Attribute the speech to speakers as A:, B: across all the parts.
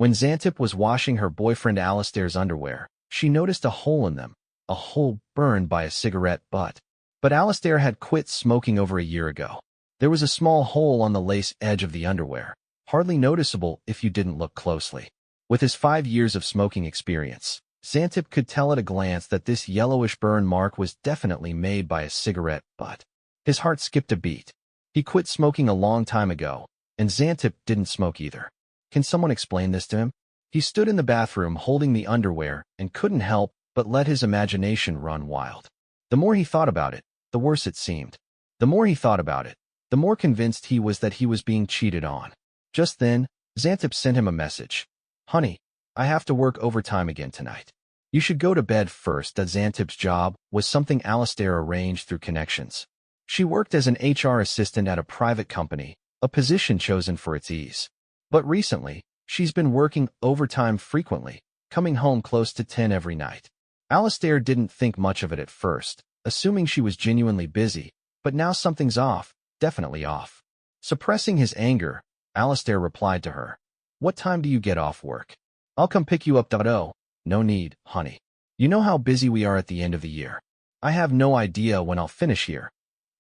A: When Xantip was washing her boyfriend Alistair's underwear, she noticed a hole in them, a hole burned by a cigarette butt. But Alistair had quit smoking over a year ago. There was a small hole on the lace edge of the underwear, hardly noticeable if you didn't look closely. With his 5 years of smoking experience, Xantip could tell at a glance that this yellowish burn mark was definitely made by a cigarette butt. His heart skipped a beat. He quit smoking a long time ago, and Xantip didn't smoke either. Can someone explain this to him? He stood in the bathroom holding the underwear and couldn't help but let his imagination run wild. The more he thought about it, the worse it seemed. The more he thought about it, the more convinced he was that he was being cheated on. Just then, Xantip sent him a message. "Honey, I have to work overtime again tonight. You should go to bed first." That Xantip's job was something Alistair arranged through connections. She worked as an HR assistant at a private company, a position chosen for its ease. But recently, she's been working overtime frequently, coming home close to 10 every night. Alistair didn't think much of it at first, assuming she was genuinely busy, but now something's off, definitely off. Suppressing his anger, Alistair replied to her, "What time do you get off work? I'll come pick you up." "Oh, no need, honey. You know how busy we are at the end of the year. I have no idea when I'll finish here."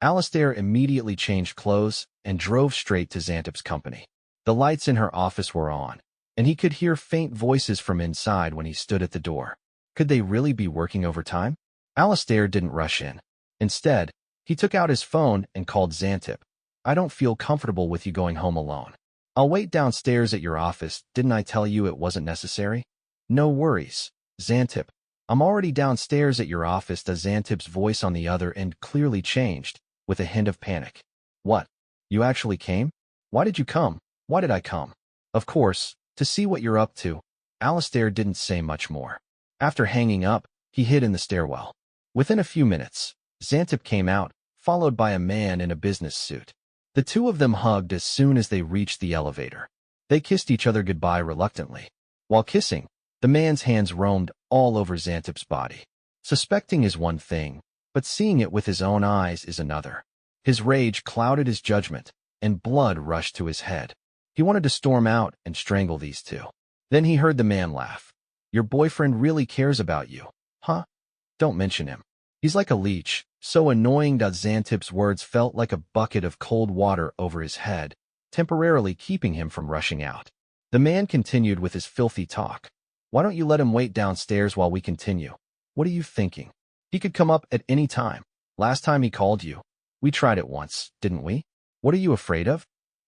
A: Alistair immediately changed clothes and drove straight to Xantip's company. The lights in her office were on, and he could hear faint voices from inside when he stood at the door. Could they really be working overtime? Alistair didn't rush in. Instead, he took out his phone and called Xantip. "I don't feel comfortable with you going home alone. I'll wait downstairs at your office. Didn't I tell you it wasn't necessary?" "No worries, Xantip. I'm already downstairs at your office." The Xantip's voice on the other end clearly changed, with a hint of panic. "What? You actually came? Why did you come?" "Why did I come?" "Of course, to see what you're up to." Alistair didn't say much more. After hanging up, he hid in the stairwell. Within a few minutes, Xantip came out, followed by a man in a business suit. The two of them hugged as soon as they reached the elevator. They kissed each other goodbye reluctantly. While kissing, the man's hands roamed all over Xantip's body. Suspecting is one thing, but seeing it with his own eyes is another. His rage clouded his judgment, and blood rushed to his head. He wanted to storm out and strangle these two. Then he heard the man laugh. "Your boyfriend really cares about you, huh? Don't mention him. He's like a leech, so annoying." Xantip's words felt like a bucket of cold water over his head, temporarily keeping him from rushing out. The man continued with his filthy talk. "Why don't you let him wait downstairs while we continue? What are you thinking? He could come up at any time. Last time he called you, we tried it once, didn't we? What are you afraid of?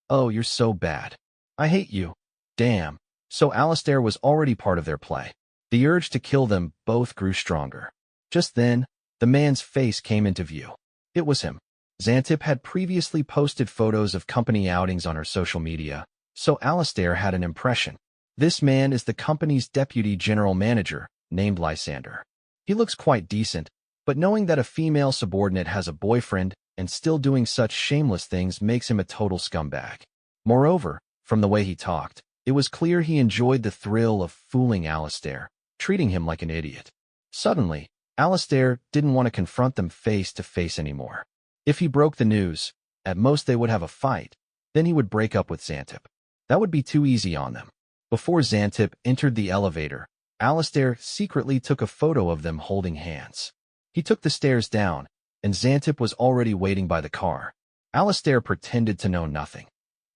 A: Oh, you're so bad. I hate you. Damn." So Alistair was already part of their play. The urge to kill them both grew stronger. Just then, the man's face came into view. It was him. Xantip had previously posted photos of company outings on her social media, so Alistair had an impression. This man is the company's deputy general manager, named Lysander. He looks quite decent, but knowing that a female subordinate has a boyfriend and still doing such shameless things makes him a total scumbag. Moreover, from the way he talked, it was clear he enjoyed the thrill of fooling Alistair, treating him like an idiot. Suddenly, Alistair didn't want to confront them face to face anymore. If he broke the news, at most they would have a fight, then he would break up with Xantip. That would be too easy on them. Before Xantip entered the elevator, Alistair secretly took a photo of them holding hands. He took the stairs down, and Xantip was already waiting by the car. Alistair pretended to know nothing.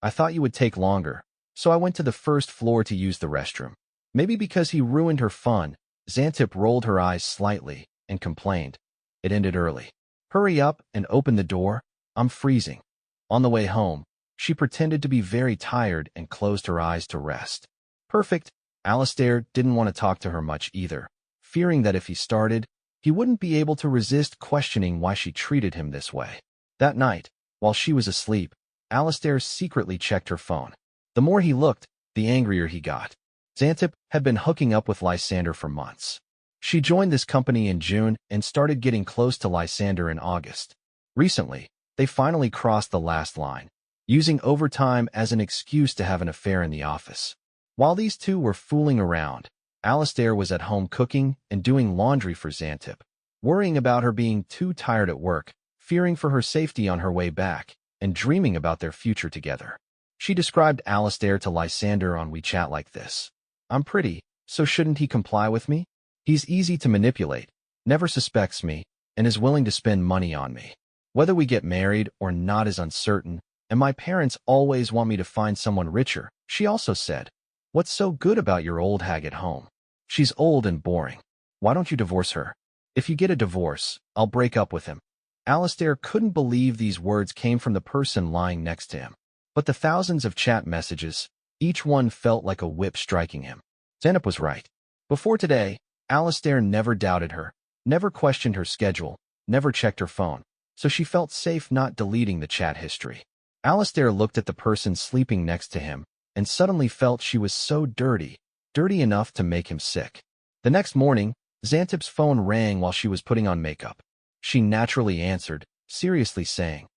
A: "I thought you would take longer, so I went to the first floor to use the restroom." Maybe because he ruined her fun, Xantip rolled her eyes slightly and complained. "It ended early. Hurry up and open the door. I'm freezing." On the way home, she pretended to be very tired and closed her eyes to rest. Perfect. Alistair didn't want to talk to her much either, fearing that if he started, he wouldn't be able to resist questioning why she treated him this way. That night, while she was asleep, Alistair secretly checked her phone. The more he looked, the angrier he got. Xantip had been hooking up with Lysander for months. She joined this company in June and started getting close to Lysander in August. Recently, they finally crossed the last line, using overtime as an excuse to have an affair in the office. While these two were fooling around, Alistair was at home cooking and doing laundry for Xantip, worrying about her being too tired at work, fearing for her safety on her way back, and dreaming about their future together. She described Alistair to Lysander on WeChat like this. I'm pretty, so shouldn't he comply with me? He's easy to manipulate, never suspects me, and is willing to spend money on me. Whether we get married or not is uncertain, and my parents always want me to find someone richer, she also said. What's so good about your old hag at home? She's old and boring. Why don't you divorce her? If you get a divorce, I'll break up with him. Alistair couldn't believe these words came from the person lying next to him. But the thousands of chat messages, each one felt like a whip striking him. Zeynep was right. Before today, Alistair never doubted her, never questioned her schedule, never checked her phone, so she felt safe not deleting the chat history. Alistair looked at the person sleeping next to him and suddenly felt she was so dirty, dirty enough to make him sick. The next morning, Zeynep's phone rang while she was putting on makeup. She naturally answered, seriously saying,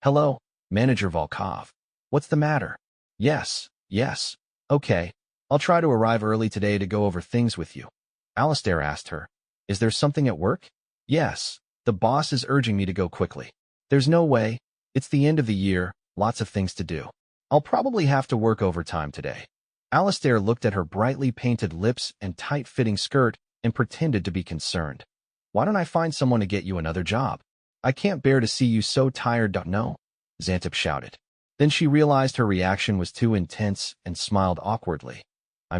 A: "Hello, Manager Volkov. What's the matter?" Yes. Okay, I'll try to arrive early today to go over things with you." Alistair asked her, "Is there something at work?" "Yes, the boss is urging me to go quickly. There's no way. It's the end of the year, lots of things to do. I'll probably have to work overtime today." Alistair looked at her brightly painted lips and tight-fitting skirt and pretended to be concerned. "Why don't I find someone to get you another job? I can't bear to see you so tired." "No," Zeynep shouted. Then she realized her reaction was too intense and smiled awkwardly. I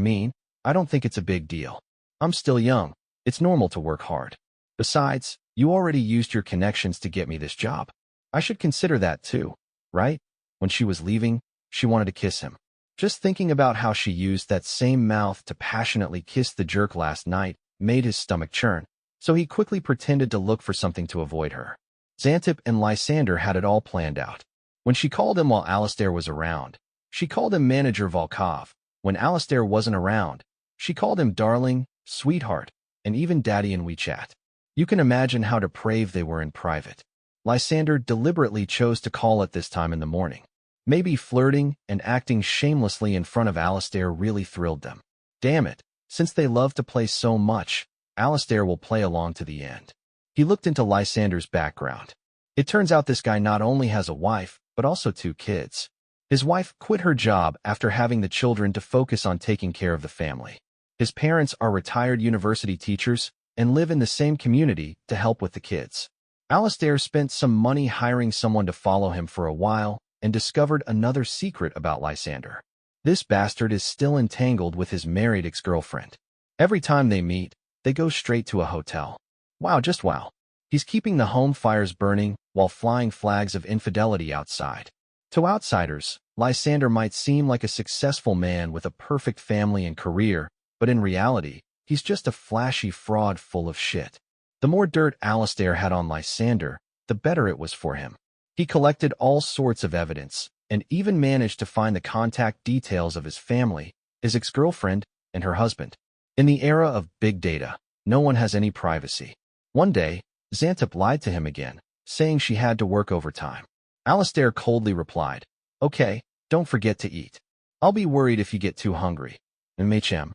A: don't think it's a big deal. I'm still young. It's normal to work hard. Besides, you already used your connections to get me this job. I should consider that too, right?" When she was leaving, she wanted to kiss him. Just thinking about how she used that same mouth to passionately kiss the jerk last night made his stomach churn, so he quickly pretended to look for something to avoid her. Zeynep and Lysander had it all planned out. When she called him while Alistair was around, she called him Manager Volkov. When Alistair wasn't around, she called him darling, sweetheart, and even daddy in WeChat. You can imagine how depraved they were in private. Lysander deliberately chose to call at this time in the morning. Maybe flirting and acting shamelessly in front of Alistair really thrilled them. Damn it, since they love to play so much, Alistair will play along to the end. He looked into Lysander's background. It turns out this guy not only has a wife, but also 2 kids. His wife quit her job after having the children to focus on taking care of the family. His parents are retired university teachers and live in the same community to help with the kids. Alistair spent some money hiring someone to follow him for a while and discovered another secret about Lysander. This bastard is still entangled with his married ex-girlfriend. Every time they meet, they go straight to a hotel. Wow, just wow. He's keeping the home fires burning while flying flags of infidelity outside. To outsiders, Lysander might seem like a successful man with a perfect family and career, but in reality, he's just a flashy fraud full of shit. The more dirt Alistair had on Lysander, the better it was for him. He collected all sorts of evidence and even managed to find the contact details of his family, his ex-girlfriend, and her husband. In the era of big data, no one has any privacy. One day, Zeynep lied to him again, saying she had to work overtime. Alistair coldly replied, "Okay, don't forget to eat. I'll be worried if you get too hungry." "MHM.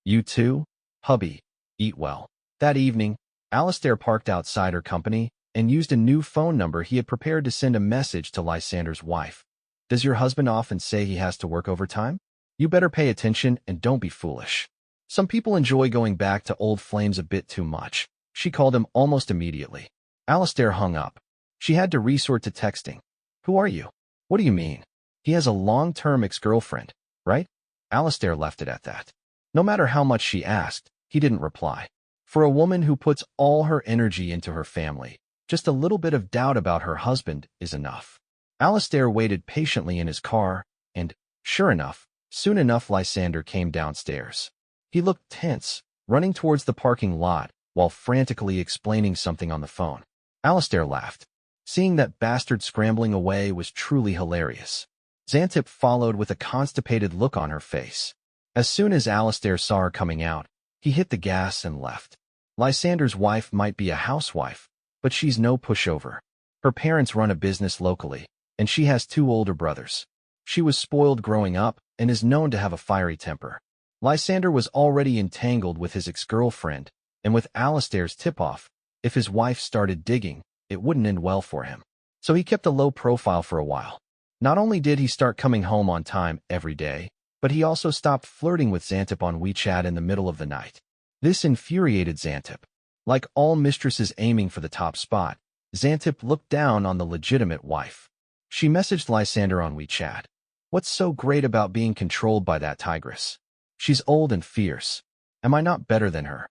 A: You too, hubby. Eat well." That evening, Alistair parked outside her company and used a new phone number he had prepared to send a message to Lysander's wife. "Does your husband often say he has to work overtime? You better pay attention and don't be foolish. Some people enjoy going back to old flames a bit too much." She called him almost immediately. Alistair hung up. She had to resort to texting. "Who are you? What do you mean? He has a long-term ex-girlfriend, right?" Alistair left it at that. No matter how much she asked, he didn't reply. For a woman who puts all her energy into her family, just a little bit of doubt about her husband is enough. Alistair waited patiently in his car, and, sure enough, soon enough Lysander came downstairs. He looked tense, running towards the parking lot while frantically explaining something on the phone. Alistair laughed. Seeing that bastard scrambling away was truly hilarious. Zeynep followed with a constipated look on her face. As soon as Alistair saw her coming out, he hit the gas and left. Lysander's wife might be a housewife, but she's no pushover. Her parents run a business locally, and she has 2 older brothers. She was spoiled growing up and is known to have a fiery temper. Lysander was already entangled with his ex-girlfriend, and with Alistair's tip-off, if his wife started digging, it wouldn't end well for him. So he kept a low profile for a while. Not only did he start coming home on time every day, but he also stopped flirting with Xantip on WeChat in the middle of the night. This infuriated Xantip. Like all mistresses aiming for the top spot, Xantip looked down on the legitimate wife. She messaged Lysander on WeChat. What's so great about being controlled by that tigress? She's old and fierce. Am I not better than her?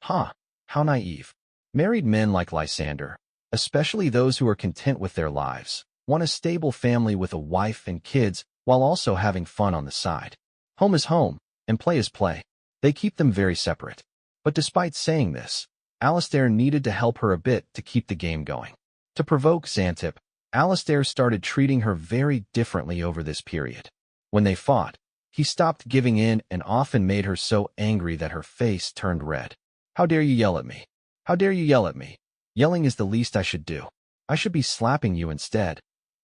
A: Huh, how naive. Married men like Lysander, especially those who are content with their lives, want a stable family with a wife and kids while also having fun on the side. Home is home, and play is play. They keep them very separate. But despite saying this, Alistair needed to help her a bit to keep the game going. To provoke Xantip, Alistair started treating her very differently over this period. When they fought, he stopped giving in and often made her so angry that her face turned red. How dare you yell at me? How dare you yell at me? Yelling is the least I should do. I should be slapping you instead.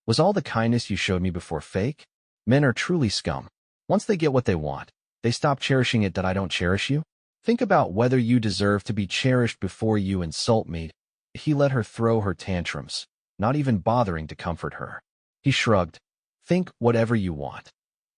A: Was all the kindness you showed me before fake? Men are truly scum. Once they get what they want, they stop cherishing it that I don't cherish you. Think about whether you deserve to be cherished before you insult me. He let her throw her tantrums, not even bothering to comfort her. He shrugged. Think whatever you want.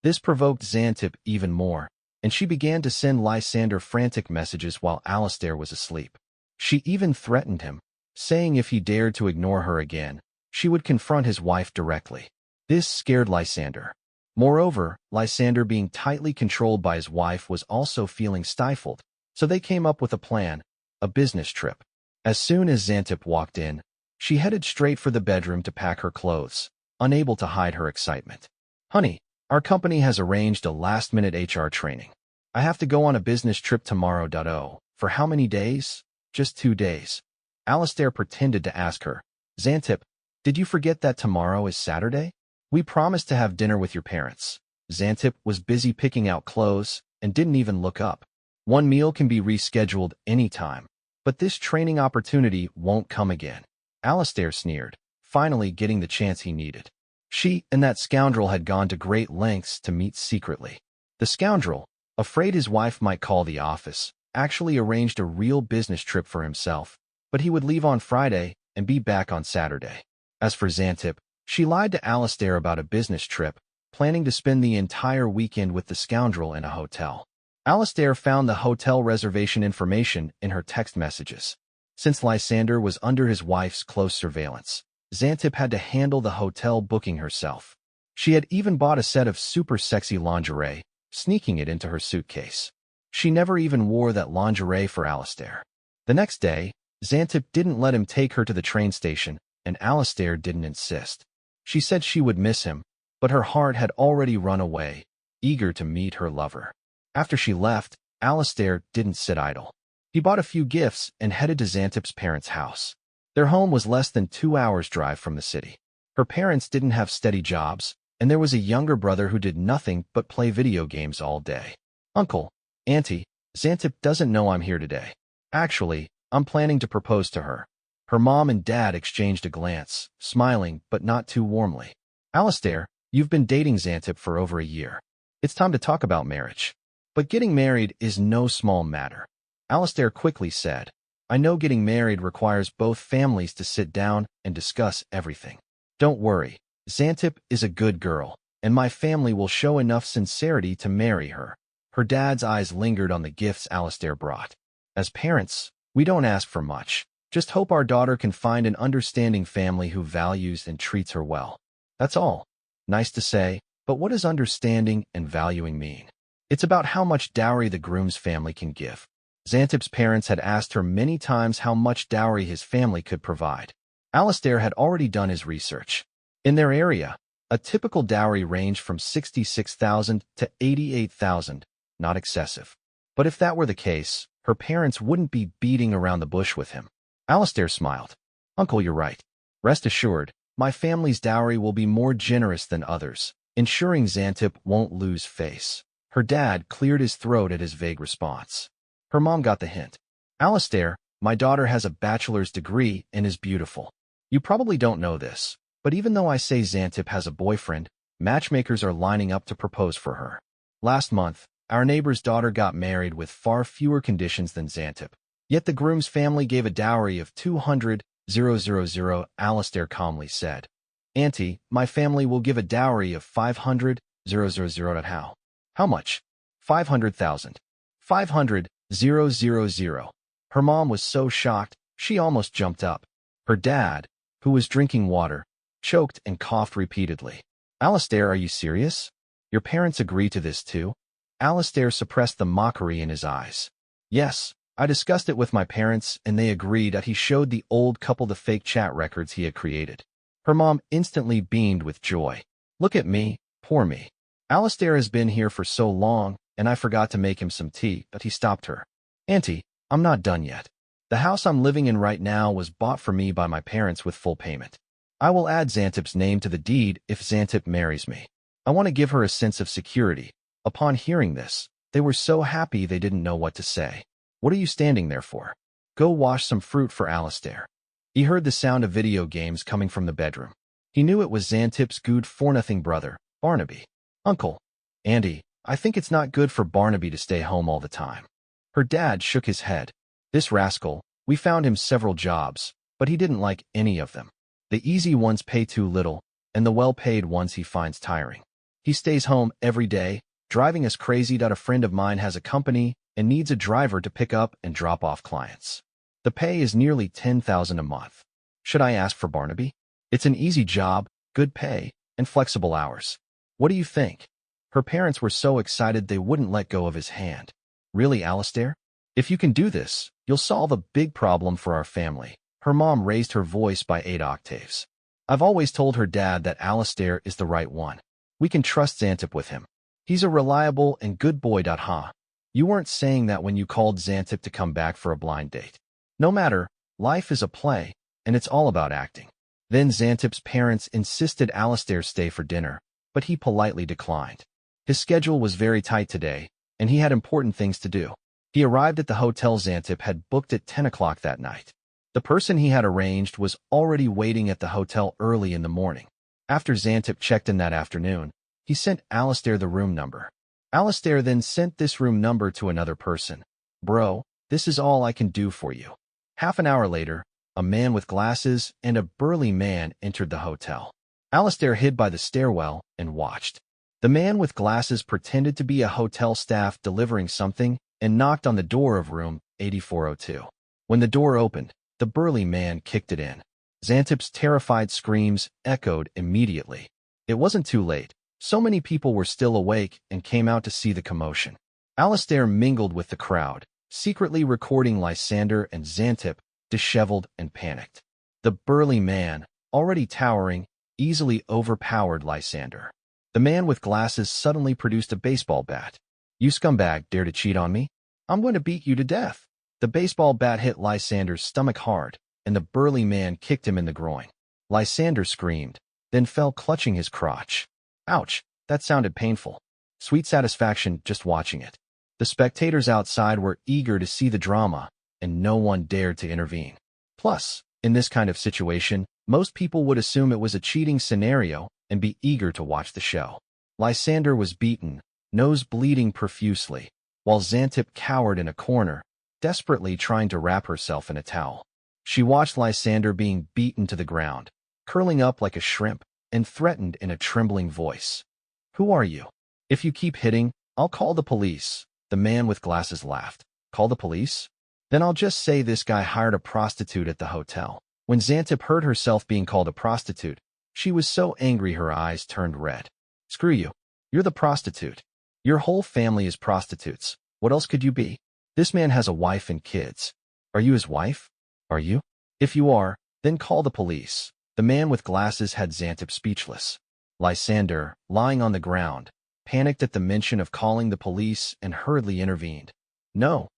A: This provoked Xantip even more, and she began to send Lysander frantic messages while Alistair was asleep. She even threatened him, saying if he dared to ignore her again, she would confront his wife directly. This scared Lysander. Moreover, Lysander, being tightly controlled by his wife, was also feeling stifled, so they came up with a plan, a business trip. As soon as Xantip walked in, she headed straight for the bedroom to pack her clothes, unable to hide her excitement. Honey, our company has arranged a last-minute HR training. I have to go on a business trip tomorrow. For how many days? Just 2 days. Alistair pretended to ask her, Xantip, did you forget that tomorrow is Saturday? We promised to have dinner with your parents. Xantip was busy picking out clothes and didn't even look up. One meal can be rescheduled anytime, but this training opportunity won't come again. Alistair sneered, finally getting the chance he needed. She and that scoundrel had gone to great lengths to meet secretly. The scoundrel, afraid his wife might call the office, actually arranged a real business trip for himself, but he would leave on Friday and be back on Saturday. As for Xantip, she lied to Alistair about a business trip, planning to spend the entire weekend with the scoundrel in a hotel. Alistair found the hotel reservation information in her text messages. Since Lysander was under his wife's close surveillance, Xantip had to handle the hotel booking herself. She had even bought a set of super sexy lingerie, sneaking it into her suitcase. She never even wore that lingerie for Alistair. The next day, Xantip didn't let him take her to the train station, and Alistair didn't insist. She said she would miss him, but her heart had already run away, eager to meet her lover. After she left, Alistair didn't sit idle. He bought a few gifts and headed to Xantip's parents' house. Their home was less than 2 hours' drive from the city. Her parents didn't have steady jobs, and there was a younger brother who did nothing but play video games all day. Uncle, Auntie, Xantip doesn't know I'm here today. Actually, I'm planning to propose to her. Her mom and dad exchanged a glance, smiling but not too warmly. Alistair, you've been dating Xantip for over a year. It's time to talk about marriage. But getting married is no small matter. Alistair quickly said, I know getting married requires both families to sit down and discuss everything. Don't worry, Xantip is a good girl, and my family will show enough sincerity to marry her. Her dad's eyes lingered on the gifts Alistair brought. As parents, we don't ask for much. Just hope our daughter can find an understanding family who values and treats her well. That's all. Nice to say, but what does understanding and valuing mean? It's about how much dowry the groom's family can give. Xantip's parents had asked her many times how much dowry his family could provide. Alistair had already done his research. In their area, a typical dowry ranged from $66,000 to $88,000, not excessive. But if that were the case, her parents wouldn't be beating around the bush with him. Alistair smiled. Uncle, you're right. Rest assured, my family's dowry will be more generous than others, ensuring Xantip won't lose face. Her dad cleared his throat at his vague response. Her mom got the hint. Alistair, my daughter has a bachelor's degree and is beautiful. You probably don't know this, but even though I say Xantip has a boyfriend, matchmakers are lining up to propose for her. Last month, our neighbor's daughter got married with far fewer conditions than Xantip. Yet the groom's family gave a dowry of $200,000, Alistair calmly said. Auntie, my family will give a dowry of $500,000. How much? 500,000. 500,000. Her mom was so shocked, she almost jumped up. Her dad, who was drinking water, choked and coughed repeatedly. Alistair, are you serious? Your parents agree to this too? Alistair suppressed the mockery in his eyes. Yes, I discussed it with my parents and they agreed that he showed the old couple the fake chat records he had created. Her mom instantly beamed with joy. Look at me, poor me. Alistair has been here for so long, and I forgot to make him some tea, but he stopped her. Auntie, I'm not done yet. The house I'm living in right now was bought for me by my parents with full payment. I will add Xantip's name to the deed if Xantip marries me. I want to give her a sense of security. Upon hearing this, they were so happy they didn't know what to say. What are you standing there for? Go wash some fruit for Alistair. He heard the sound of video games coming from the bedroom. He knew it was Xantip's good-for-nothing brother, Barnaby. Uncle, Andy, I think it's not good for Barnaby to stay home all the time. Her dad shook his head. This rascal, we found him several jobs, but he didn't like any of them. The easy ones pay too little, and the well-paid ones he finds tiring. He stays home every day, driving us crazy that a friend of mine has a company and needs a driver to pick up and drop off clients. The pay is nearly 10,000 a month. Should I ask for Barnaby? It's an easy job, good pay, and flexible hours. What do you think? Her parents were so excited they wouldn't let go of his hand. Really, Alistair? If you can do this, you'll solve a big problem for our family. Her mom raised her voice by 8 octaves. I've always told her dad that Alistair is the right one. We can trust Xantip with him. He's a reliable and good boy. Huh? You weren't saying that when you called Xantip to come back for a blind date. No matter, life is a play, and it's all about acting. Then Xantip's parents insisted Alistair stay for dinner, but he politely declined. His schedule was very tight today, and he had important things to do. He arrived at the hotel Xantip had booked at 10 o'clock that night. The person he had arranged was already waiting at the hotel early in the morning. After Xantip checked in that afternoon, he sent Alistair the room number. Alistair then sent this room number to another person. Bro, this is all I can do for you. Half an hour later, a man with glasses and a burly man entered the hotel. Alistair hid by the stairwell and watched. The man with glasses pretended to be a hotel staff delivering something and knocked on the door of room 8402. When the door opened, the burly man kicked it in. Xantip's terrified screams echoed immediately. It wasn't too late. So many people were still awake and came out to see the commotion. Alistair mingled with the crowd, secretly recording Lysander and Xantip, disheveled and panicked. The burly man, already towering, easily overpowered Lysander. The man with glasses suddenly produced a baseball bat. You scumbag, dare to cheat on me? I'm going to beat you to death. The baseball bat hit Lysander's stomach hard, and the burly man kicked him in the groin. Lysander screamed, then fell clutching his crotch. Ouch, that sounded painful. Sweet satisfaction just watching it. The spectators outside were eager to see the drama, and no one dared to intervene. Plus, in this kind of situation, most people would assume it was a cheating scenario and be eager to watch the show. Lysander was beaten, nose bleeding profusely, while Xantip cowered in a corner, desperately trying to wrap herself in a towel. She watched Lysander being beaten to the ground, curling up like a shrimp, and threatened in a trembling voice. Who are you? If you keep hitting, I'll call the police. The man with glasses laughed. Call the police? Then I'll just say this guy hired a prostitute at the hotel. When Xantip heard herself being called a prostitute, she was so angry her eyes turned red. Screw you. You're the prostitute. Your whole family is prostitutes. What else could you be? This man has a wife and kids. Are you his wife? Are you? If you are, then call the police. The man with glasses had Xantip speechless. Lysander, lying on the ground, panicked at the mention of calling the police and hurriedly intervened. No,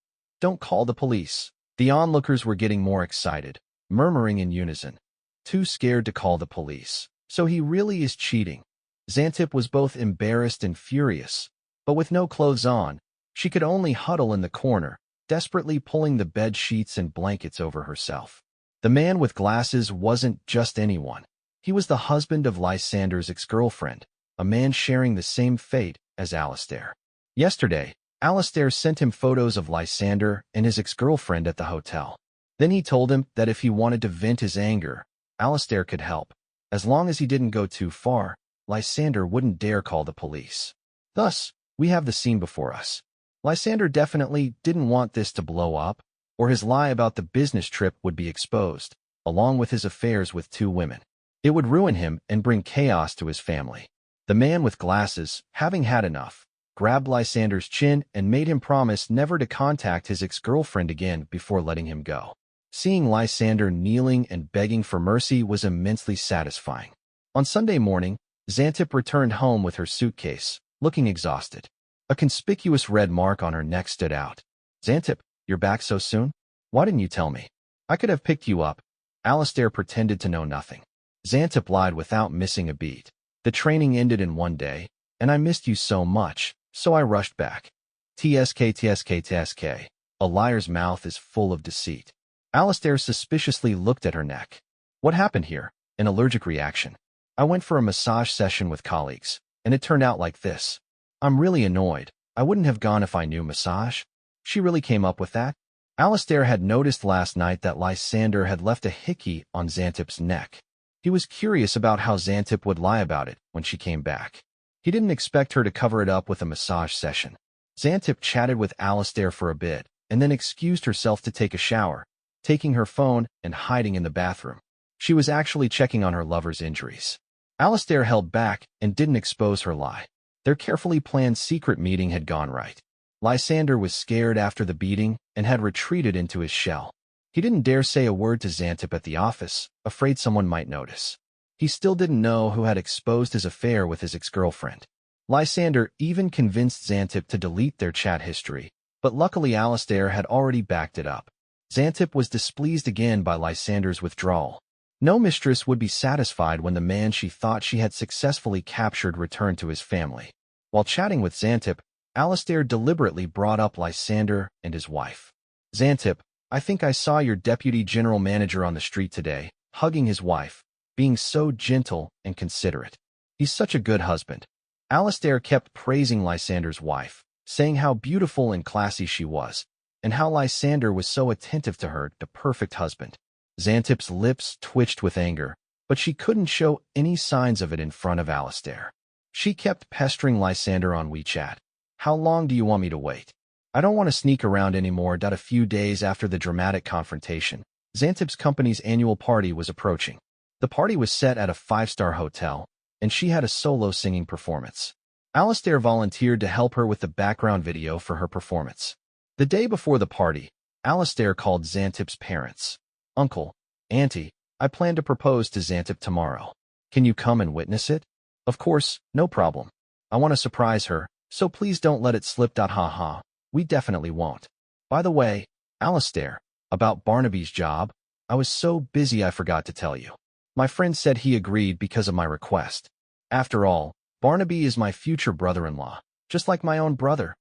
A: don't call the police. The onlookers were getting more excited, murmuring in unison. Too scared to call the police. So he really is cheating. Xantip was both embarrassed and furious, but with no clothes on, she could only huddle in the corner, desperately pulling the bed sheets and blankets over herself. The man with glasses wasn't just anyone. He was the husband of Lysander's ex-girlfriend, a man sharing the same fate as Alistair. Yesterday, Alistair sent him photos of Lysander and his ex-girlfriend at the hotel. Then he told him that if he wanted to vent his anger, Alistair could help. As long as he didn't go too far, Lysander wouldn't dare call the police. Thus, We have the scene before us. Lysander definitely didn't want this to blow up, or his lie about the business trip would be exposed, along with his affairs with 2 women. It would ruin him and bring chaos to his family. The man with glasses, having had enough, grabbed Lysander's chin and made him promise never to contact his ex-girlfriend again before letting him go. Seeing Lysander kneeling and begging for mercy was immensely satisfying. On Sunday morning, Xantip returned home with her suitcase, looking exhausted. A conspicuous red mark on her neck stood out. "Xantip, you're back so soon? Why didn't you tell me? I could have picked you up." Alistair pretended to know nothing. Xantip lied without missing a beat. "The training ended in 1 day, and I missed you so much, so I rushed back." TSK. A liar's mouth is full of deceit. Alistair suspiciously looked at her neck. "What happened here?" "An allergic reaction. I went for a massage session with colleagues, and it turned out like this. I'm really annoyed. I wouldn't have gone if I knew massage." She really came up with that? Alistair had noticed last night that Lysander had left a hickey on Xantip's neck. He was curious about how Xantip would lie about it when she came back. He didn't expect her to cover it up with a massage session. Xantip chatted with Alistair for a bit, and then excused herself to take a shower, taking her phone and hiding in the bathroom. She was actually checking on her lover's injuries. Alistair held back and didn't expose her lie. Their carefully planned secret meeting had gone right. Lysander was scared after the beating and had retreated into his shell. He didn't dare say a word to Xantip at the office, afraid someone might notice. He still didn't know who had exposed his affair with his ex-girlfriend. Lysander even convinced Xantip to delete their chat history, but luckily Alistair had already backed it up. Xantip was displeased again by Lysander's withdrawal. No mistress would be satisfied when the man she thought she had successfully captured returned to his family. While chatting with Xantip, Alistair deliberately brought up Lysander and his wife. "Xantip, I think I saw your deputy general manager on the street today, hugging his wife, being so gentle and considerate. He's such a good husband." Alistair kept praising Lysander's wife, saying how beautiful and classy she was, and how Lysander was so attentive to her, the perfect husband. Xantip's lips twitched with anger, but she couldn't show any signs of it in front of Alistair. She kept pestering Lysander on WeChat. "How long do you want me to wait? I don't want to sneak around anymore." A few days after the dramatic confrontation, Xantip's company's annual party was approaching. The party was set at a 5-star hotel, and she had a solo singing performance. Alistair volunteered to help her with the background video for her performance. The day before the party, Alistair called Xantip's parents. "Uncle, Auntie, I plan to propose to Xantip tomorrow. Can you come and witness it?" "Of course, no problem. I want to surprise her, so please don't let it slip. Haha, we definitely won't. By the way, Alistair, about Barnaby's job, I was so busy I forgot to tell you. My friend said he agreed because of my request. After all, Barnaby is my future brother-in-law, just like my own brother."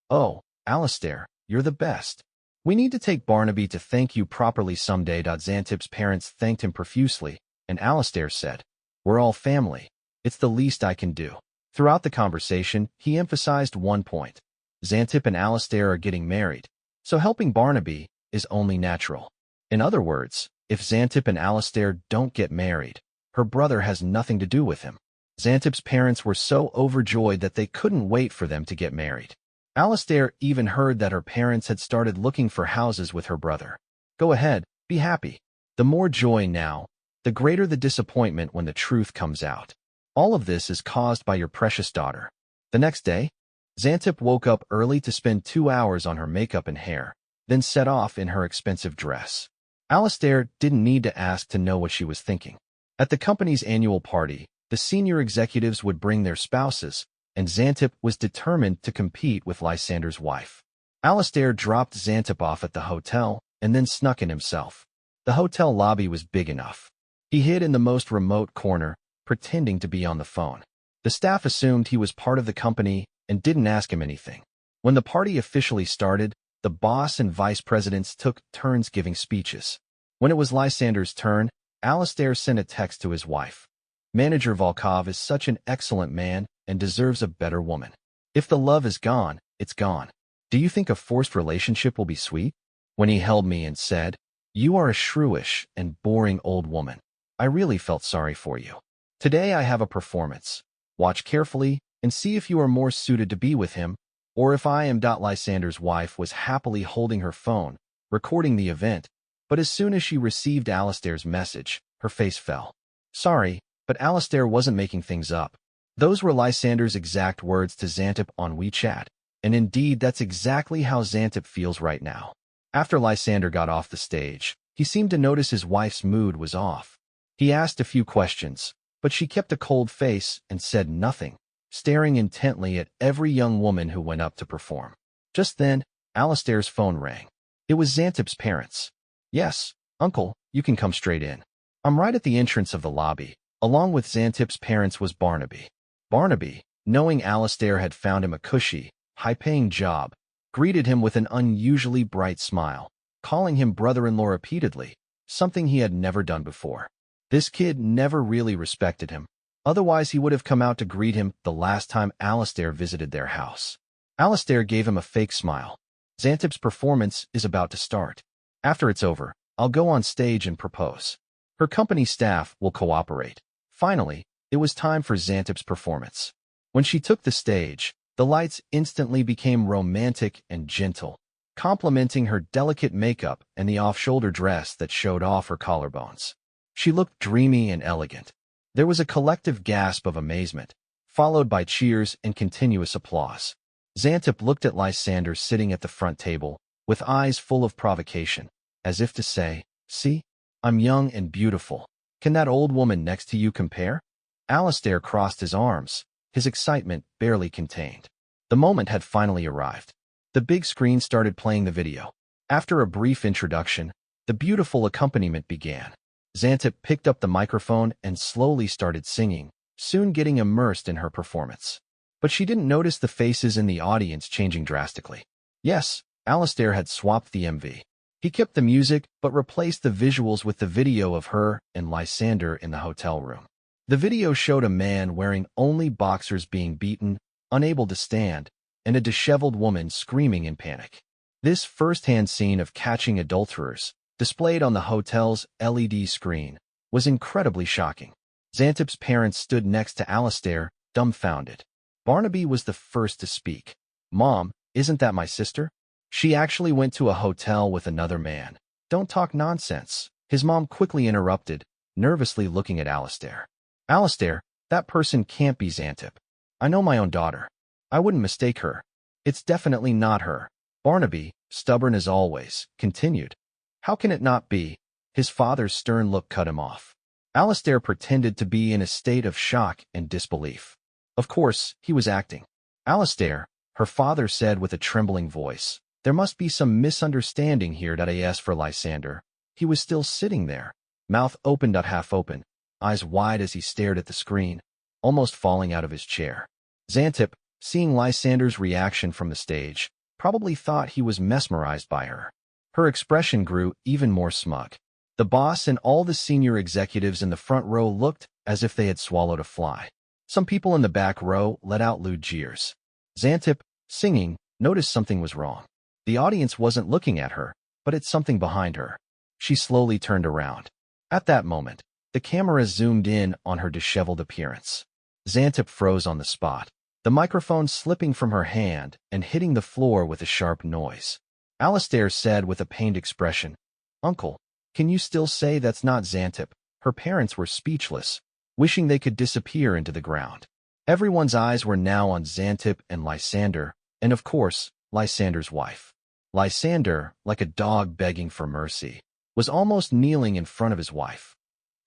A: "Oh, Alistair, you're the best. We need to take Barnaby to thank you properly someday." Xantip's parents thanked him profusely, and Alistair said, "We're all family. It's the least I can do." Throughout the conversation, he emphasized one point. Xantip and Alistair are getting married, so helping Barnaby is only natural. In other words, if Xantip and Alistair don't get married, her brother has nothing to do with him. Xantip's parents were so overjoyed that they couldn't wait for them to get married. Alistair even heard that her parents had started looking for houses with her brother. Go ahead, be happy. The more joy now, the greater the disappointment when the truth comes out. All of this is caused by your precious daughter. The next day, Xantip woke up early to spend 2 hours on her makeup and hair, then set off in her expensive dress. Alistair didn't need to ask to know what she was thinking. At the company's annual party, the senior executives would bring their spouses, and Xantip was determined to compete with Lysander's wife. Alistair dropped Xantip off at the hotel and then snuck in himself. The hotel lobby was big enough. He hid in the most remote corner, pretending to be on the phone. The staff assumed he was part of the company and didn't ask him anything. When the party officially started, the boss and vice presidents took turns giving speeches. When it was Lysander's turn, Alistair sent a text to his wife. "Manager Volkov is such an excellent man and deserves a better woman. If the love is gone, it's gone. Do you think a forced relationship will be sweet?" When he held me and said, "You are a shrewish and boring old woman, I really felt sorry for you. Today I have a performance. Watch carefully and see if you are more suited to be with him, or if I am. Lysander's wife was happily holding her phone, recording the event, but as soon as she received Alistair's message, her face fell. Sorry, but Alistair wasn't making things up. Those were Lysander's exact words to Xantip on WeChat, and indeed that's exactly how Xantip feels right now. After Lysander got off the stage, he seemed to notice his wife's mood was off. He asked a few questions, but she kept a cold face and said nothing, staring intently at every young woman who went up to perform. Just then, Alistair's phone rang. It was Xantip's parents. Yes, uncle, you can come straight in. I'm right at the entrance of the lobby. Along with Xantip's parents was Barnaby. Barnaby, knowing Alistair had found him a cushy, high-paying job, greeted him with an unusually bright smile, calling him brother-in-law repeatedly, something he had never done before. This kid never really respected him. Otherwise, he would have come out to greet him the last time Alistair visited their house. Alistair gave him a fake smile. Xantip's performance is about to start. After it's over, I'll go on stage and propose. Her company staff will cooperate. Finally, it was time for Xantip's performance. When she took the stage, the lights instantly became romantic and gentle, complementing her delicate makeup and the off-shoulder dress that showed off her collarbones. She looked dreamy and elegant. There was a collective gasp of amazement, followed by cheers and continuous applause. Xantip looked at Lysander sitting at the front table, with eyes full of provocation, as if to say, "See, I'm young and beautiful. Can that old woman next to you compare?" Alistair crossed his arms, his excitement barely contained. The moment had finally arrived. The big screen started playing the video. After a brief introduction, the beautiful accompaniment began. Xantip picked up the microphone and slowly started singing, soon getting immersed in her performance. But she didn't notice the faces in the audience changing drastically. Yes, Alistair had swapped the MV. He kept the music but replaced the visuals with the video of her and Lysander in the hotel room. The video showed a man wearing only boxers being beaten, unable to stand, and a disheveled woman screaming in panic. This first-hand scene of catching adulterers, displayed on the hotel's LED screen, was incredibly shocking. Xantip's parents stood next to Alistair, dumbfounded. Barnaby was the first to speak. "Mom, isn't that my sister? She actually went to a hotel with another man." "Don't talk nonsense," his mom quickly interrupted, nervously looking at Alistair. "Alistair, that person can't be Xantip. I know my own daughter. I wouldn't mistake her. It's definitely not her." Barnaby, stubborn as always, continued. "How can it not be?" His father's stern look cut him off. Alistair pretended to be in a state of shock and disbelief. Of course, he was acting. "Alistair," her father said with a trembling voice, "there must be some misunderstanding here." As for Lysander, he was still sitting there, mouth opened at half open, eyes wide as he stared at the screen, almost falling out of his chair. Xantip, seeing Lysander's reaction from the stage, probably thought he was mesmerized by her. Her expression grew even more smug. The boss and all the senior executives in the front row looked as if they had swallowed a fly. Some people in the back row let out lewd jeers. Xantip, singing, noticed something was wrong. The audience wasn't looking at her, but at something behind her. She slowly turned around. At that moment, the camera zoomed in on her disheveled appearance. Xantip froze on the spot, the microphone slipping from her hand and hitting the floor with a sharp noise. Alistair said with a pained expression, "Uncle, can you still say that's not Xantip?" Her parents were speechless, wishing they could disappear into the ground. Everyone's eyes were now on Xantip and Lysander, and of course, Lysander's wife. Lysander, like a dog begging for mercy, was almost kneeling in front of his wife.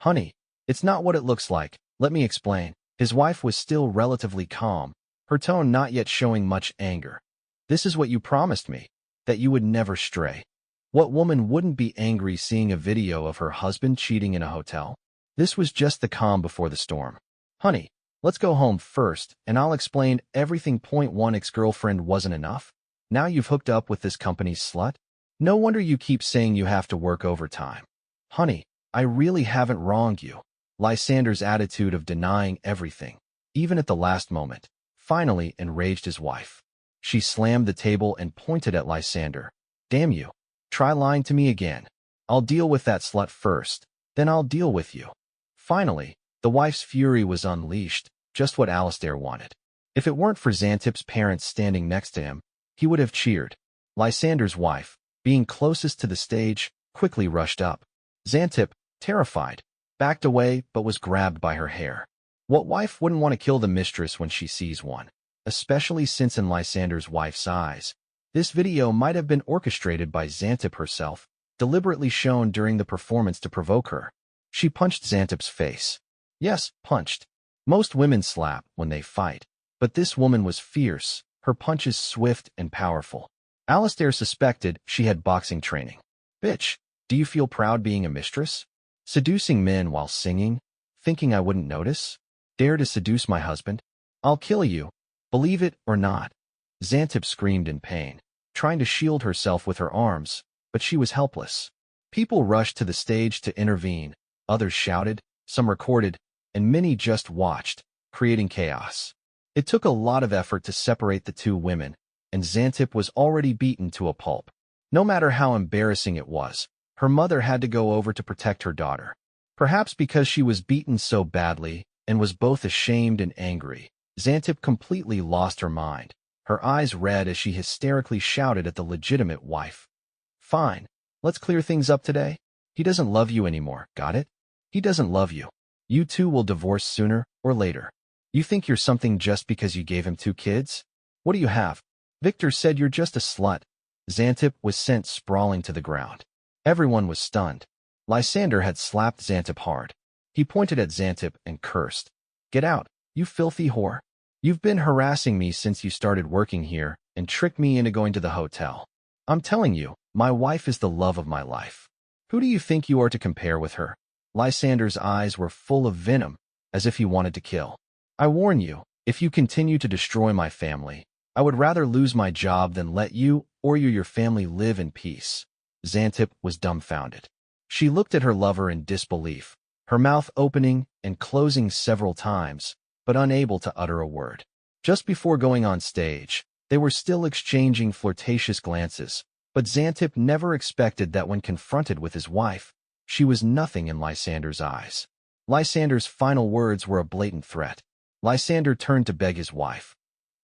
A: "Honey, it's not what it looks like. Let me explain." His wife was still relatively calm, her tone not yet showing much anger. "This is what you promised me, that you would never stray." What woman wouldn't be angry seeing a video of her husband cheating in a hotel? This was just the calm before the storm. "Honey, let's go home first, and I'll explain everything. Point one, ex-girlfriend wasn't enough? Now you've hooked up with this company's slut? No wonder you keep saying you have to work overtime." "Honey, I really haven't wronged you." Lysander's attitude of denying everything, even at the last moment, finally enraged his wife. She slammed the table and pointed at Lysander. "Damn you. Try lying to me again. I'll deal with that slut first, then I'll deal with you." Finally, the wife's fury was unleashed, just what Alistair wanted. If it weren't for Xantip's parents standing next to him, he would have cheered. Lysander's wife, being closest to the stage, quickly rushed up. Xantip, terrified, backed away but was grabbed by her hair. What wife wouldn't want to kill the mistress when she sees one? Especially since in Lysander's wife's eyes, this video might have been orchestrated by Xantip herself, deliberately shown during the performance to provoke her. She punched Xantip's face. Yes, punched. Most women slap when they fight, but this woman was fierce, her punches swift and powerful. Alistair suspected she had boxing training. Bitch, do you feel proud being a mistress? Seducing men while singing? Thinking I wouldn't notice? Dare to seduce my husband? I'll kill you. Believe it or not. Xantip screamed in pain, trying to shield herself with her arms, but she was helpless. People rushed to the stage to intervene, others shouted, some recorded, and many just watched, creating chaos. It took a lot of effort to separate the two women, and Xantip was already beaten to a pulp. No matter how embarrassing it was, her mother had to go over to protect her daughter. Perhaps because she was beaten so badly and was both ashamed and angry, Xantip completely lost her mind, her eyes red as she hysterically shouted at the legitimate wife. Fine, let's clear things up today. He doesn't love you anymore, got it? He doesn't love you. You two will divorce sooner or later. You think you're something just because you gave him 2 kids? What do you have? Victor said you're just a slut. Xantip was sent sprawling to the ground. Everyone was stunned. Lysander had slapped Xantip hard. He pointed at Xantip and cursed. Get out, you filthy whore. You've been harassing me since you started working here and tricked me into going to the hotel. I'm telling you, my wife is the love of my life. Who do you think you are to compare with her? Lysander's eyes were full of venom, as if he wanted to kill. I warn you, if you continue to destroy my family, I would rather lose my job than let you or your family live in peace. Xantip was dumbfounded. She looked at her lover in disbelief, her mouth opening and closing several times, but unable to utter a word. Just before going on stage, they were still exchanging flirtatious glances, but Xantip never expected that when confronted with his wife, she was nothing in Lysander's eyes. Lysander's final words were a blatant threat. Lysander turned to beg his wife.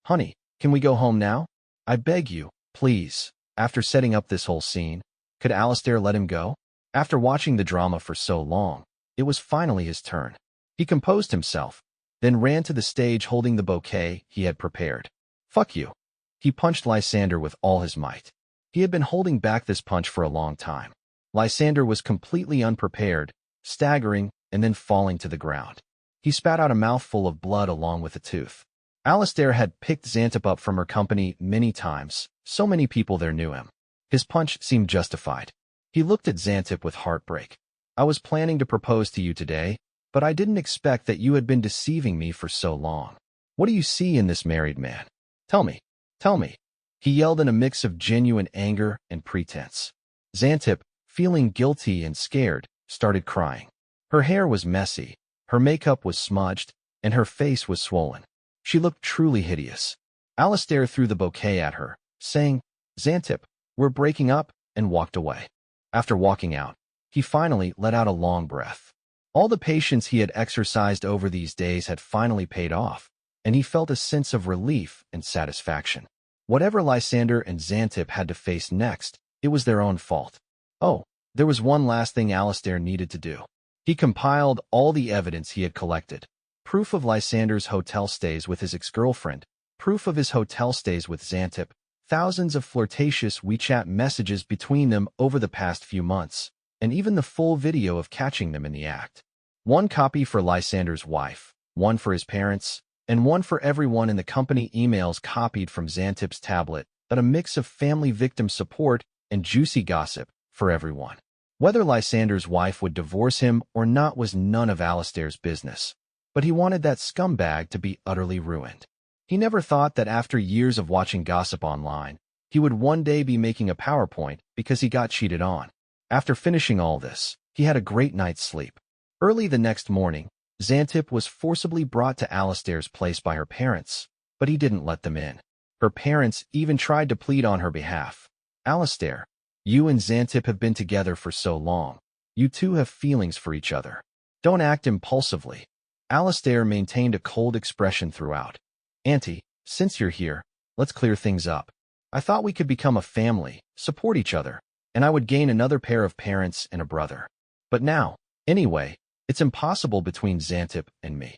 A: Honey, can we go home now? I beg you, please. After setting up this whole scene, could Alistair let him go? After watching the drama for so long, it was finally his turn. He composed himself, then ran to the stage holding the bouquet he had prepared. Fuck you. He punched Lysander with all his might. He had been holding back this punch for a long time. Lysander was completely unprepared, staggering, and then falling to the ground. He spat out a mouthful of blood along with a tooth. Alistair had picked Xantip up from her company many times, so many people there knew him. His punch seemed justified. He looked at Xantip with heartbreak. I was planning to propose to you today, but I didn't expect that you had been deceiving me for so long. What do you see in this married man? Tell me, tell me. He yelled in a mix of genuine anger and pretense. Xantip, feeling guilty and scared, started crying. Her hair was messy, her makeup was smudged, and her face was swollen. She looked truly hideous. Alistair threw the bouquet at her, saying, Xantip, we're breaking up, and walked away. After walking out, he finally let out a long breath. All the patience he had exercised over these days had finally paid off, and he felt a sense of relief and satisfaction. Whatever Lysander and Xantip had to face next, it was their own fault. Oh, there was one last thing Alistair needed to do. He compiled all the evidence he had collected. Proof of Lysander's hotel stays with his ex-girlfriend, proof of his hotel stays with Xantip, thousands of flirtatious WeChat messages between them over the past few months, and even the full video of catching them in the act. One copy for Lysander's wife, one for his parents, and one for everyone in the company. Emails copied from Xantip's tablet, but a mix of family victim support and juicy gossip for everyone. Whether Lysander's wife would divorce him or not was none of Alistair's business, but he wanted that scumbag to be utterly ruined. He never thought that after years of watching gossip online, he would one day be making a PowerPoint because he got cheated on. After finishing all this, he had a great night's sleep. Early the next morning, Xantip was forcibly brought to Alistair's place by her parents, but he didn't let them in. Her parents even tried to plead on her behalf. Alistair, you and Xantip have been together for so long. You two have feelings for each other. Don't act impulsively. Alistair maintained a cold expression throughout. Auntie, since you're here, let's clear things up. I thought we could become a family, support each other, and I would gain another pair of parents and a brother. But now, anyway, it's impossible between Xantip and me.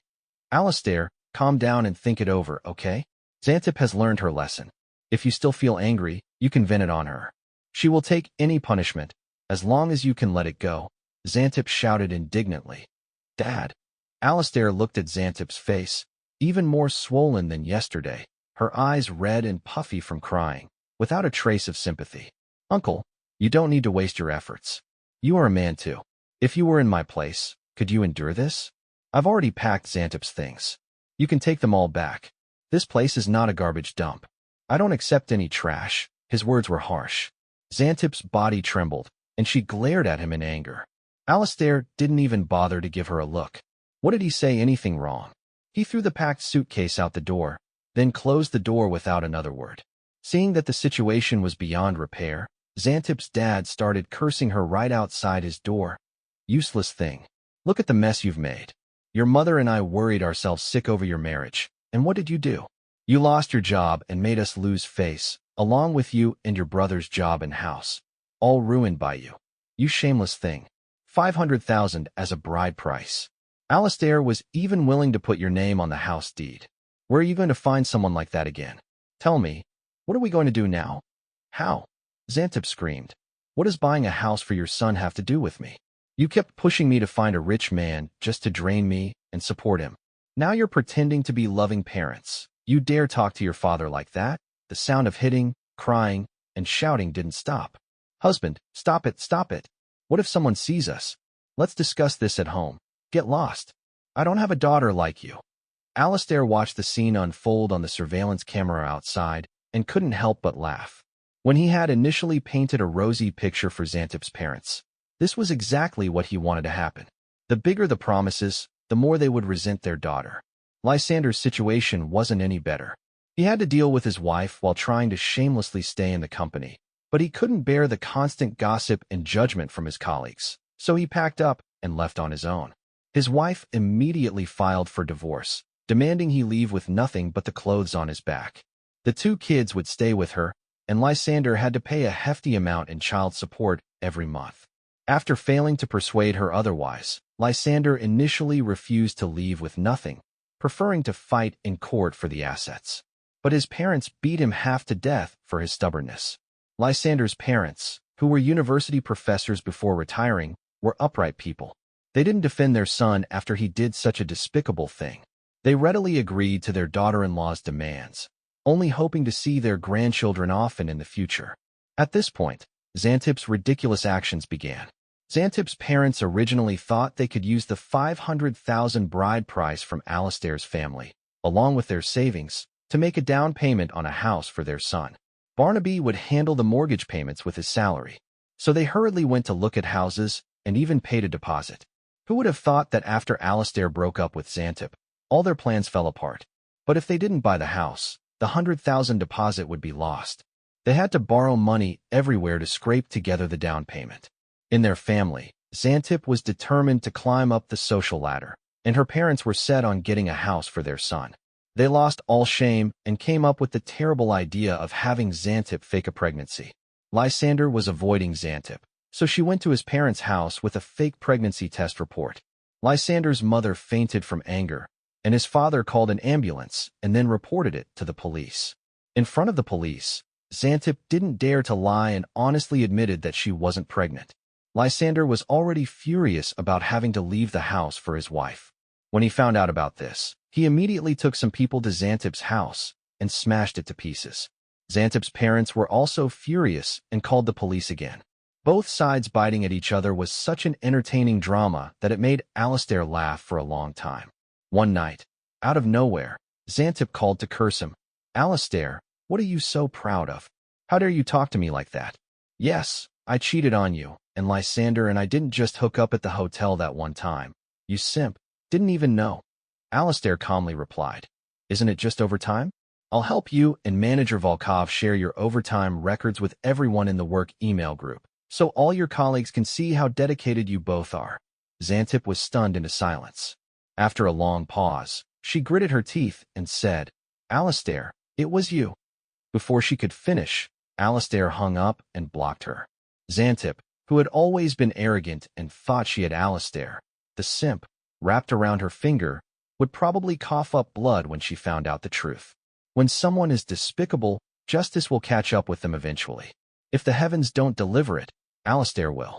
A: Alistair, calm down and think it over, okay? Xantip has learned her lesson. If you still feel angry, you can vent it on her. She will take any punishment, as long as you can let it go, Xantip shouted indignantly. Dad. Alistair looked at Xantip's face, even more swollen than yesterday, her eyes red and puffy from crying, without a trace of sympathy. Uncle, you don't need to waste your efforts. You are a man too. If you were in my place, could you endure this? I've already packed Xantip's things. You can take them all back. This place is not a garbage dump. I don't accept any trash. His words were harsh. Xantip's body trembled, and she glared at him in anger. Alistair didn't even bother to give her a look. What did he say anything wrong? He threw the packed suitcase out the door, then closed the door without another word. Seeing that the situation was beyond repair, Xantip's dad started cursing her right outside his door. Useless thing. Look at the mess you've made. Your mother and I worried ourselves sick over your marriage, and what did you do? You lost your job and made us lose face, along with you and your brother's job and house. All ruined by you. You shameless thing. 500,000 as a bride price. Alistair was even willing to put your name on the house deed. Where are you going to find someone like that again? Tell me, what are we going to do now? How? Xantip screamed. What does buying a house for your son have to do with me? You kept pushing me to find a rich man just to drain me and support him. Now you're pretending to be loving parents. You dare talk to your father like that? The sound of hitting, crying, and shouting didn't stop. Husband, stop it, stop it. What if someone sees us? Let's discuss this at home. Get lost. I don't have a daughter like you. Alistair watched the scene unfold on the surveillance camera outside and couldn't help but laugh. When he had initially painted a rosy picture for Xantip's parents, this was exactly what he wanted to happen. The bigger the promises, the more they would resent their daughter. Lysander's situation wasn't any better. He had to deal with his wife while trying to shamelessly stay in the company, but he couldn't bear the constant gossip and judgment from his colleagues, so he packed up and left on his own. His wife immediately filed for divorce, demanding he leave with nothing but the clothes on his back. The 2 kids would stay with her, and Lysander had to pay a hefty amount in child support every month. After failing to persuade her otherwise, Lysander initially refused to leave with nothing, preferring to fight in court for the assets. But his parents beat him half to death for his stubbornness. Lysander's parents, who were university professors before retiring, were upright people. They didn't defend their son after he did such a despicable thing. They readily agreed to their daughter-in-law's demands, only hoping to see their grandchildren often in the future. At this point, Xantip's ridiculous actions began. Xantip's parents originally thought they could use the 500,000 bride price from Alistair's family, along with their savings, to make a down payment on a house for their son. Barnaby would handle the mortgage payments with his salary, so they hurriedly went to look at houses and even paid a deposit. Who would have thought that after Alistair broke up with Xantip, all their plans fell apart? But if they didn't buy the house, the 100,000 deposit would be lost. They had to borrow money everywhere to scrape together the down payment. In their family, Xantip was determined to climb up the social ladder, and her parents were set on getting a house for their son. They lost all shame and came up with the terrible idea of having Xantip fake a pregnancy. Lysander was avoiding Xantip, so she went to his parents' house with a fake pregnancy test report. Lysander's mother fainted from anger, and his father called an ambulance and then reported it to the police. In front of the police, Xantip didn't dare to lie and honestly admitted that she wasn't pregnant. Lysander was already furious about having to leave the house for his wife. When he found out about this, he immediately took some people to Xantip's house and smashed it to pieces. Xantip's parents were also furious and called the police again. Both sides biting at each other was such an entertaining drama that it made Alistair laugh for a long time. One night, out of nowhere, Xantip called to curse him. Alistair, what are you so proud of? How dare you talk to me like that? Yes, I cheated on you, and Lysander and I didn't just hook up at the hotel that one time. You simp, didn't even know. Alistair calmly replied. Isn't it just overtime? I'll help you and Manager Volkov share your overtime records with everyone in the work email group, so all your colleagues can see how dedicated you both are. Xantip was stunned into silence. After a long pause, she gritted her teeth and said, Alistair, it was you. Before she could finish, Alistair hung up and blocked her. Xantip, who had always been arrogant and thought she had Alistair, the simp, wrapped around her finger, would probably cough up blood when she found out the truth. When someone is despicable, justice will catch up with them eventually. If the heavens don't deliver it, Alistair will.